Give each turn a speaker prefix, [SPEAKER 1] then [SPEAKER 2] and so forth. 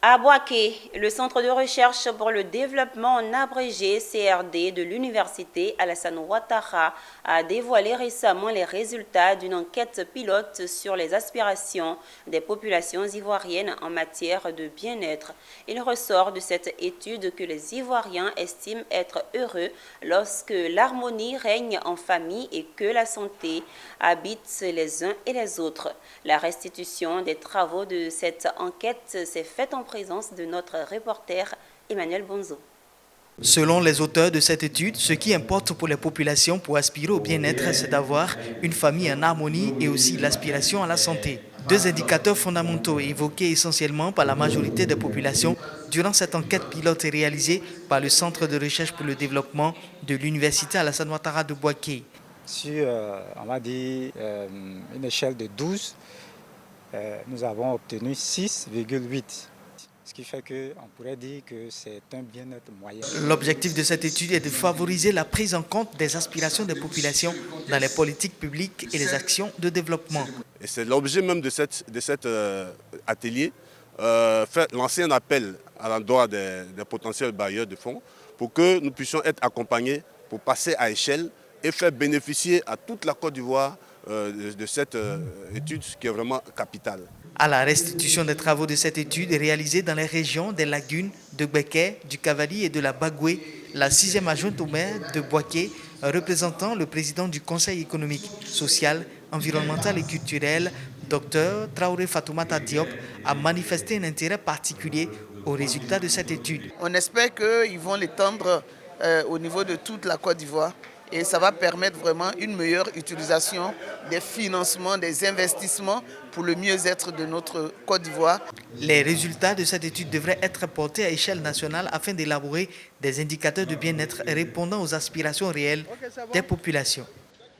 [SPEAKER 1] À Boaké, le Centre de recherche pour le développement en abrégé CRD de l'Université Alassane Ouattara a dévoilé récemment les résultats d'une enquête pilote sur les aspirations des populations ivoiriennes en matière de bien-être. Il ressort de cette étude que les Ivoiriens estiment être heureux lorsque l'harmonie règne en famille et que la santé habite les uns et les autres. La restitution des travaux de cette enquête s'est faite en présence de notre reporter Emmanuel Bonzo.
[SPEAKER 2] Selon les auteurs de cette étude, ce qui importe pour les populations pour aspirer au bien-être, c'est d'avoir une famille en harmonie et aussi l'aspiration à la santé. Deux indicateurs fondamentaux évoqués essentiellement par la majorité des populations durant cette enquête pilote réalisée par le Centre de recherche pour le développement de l'Université Alassane Ouattara de Boaké.
[SPEAKER 3] Sur, on va dire, une échelle de 12, nous avons obtenu 6,8. Ce qui fait qu'on pourrait dire que c'est un bien-être moyen.
[SPEAKER 2] L'objectif de cette étude est de favoriser la prise en compte des aspirations des populations dans les politiques publiques et les actions de développement.
[SPEAKER 4] Et c'est l'objet même de cet atelier, lancer un appel à l'endroit des potentiels bailleurs de fonds pour que nous puissions être accompagnés pour passer à échelle et faire bénéficier à toute la Côte d'Ivoire de cette étude qui est vraiment capitale.
[SPEAKER 2] À la restitution des travaux de cette étude réalisée dans les régions des lagunes de Béké, du Cavali et de la Bagoué, la 6e adjointe au maire de Boaké, représentant le président du Conseil économique, social, environnemental et culturel, Dr Traoré Fatoumata Diop, a manifesté un intérêt particulier aux résultats de cette étude.
[SPEAKER 5] On espère qu'ils vont l'étendre au niveau de toute la Côte d'Ivoire. Et ça va permettre vraiment une meilleure utilisation des financements, des investissements pour le mieux-être de notre Côte d'Ivoire.
[SPEAKER 2] Les résultats de cette étude devraient être portés à échelle nationale afin d'élaborer des indicateurs de bien-être répondant aux aspirations réelles des populations.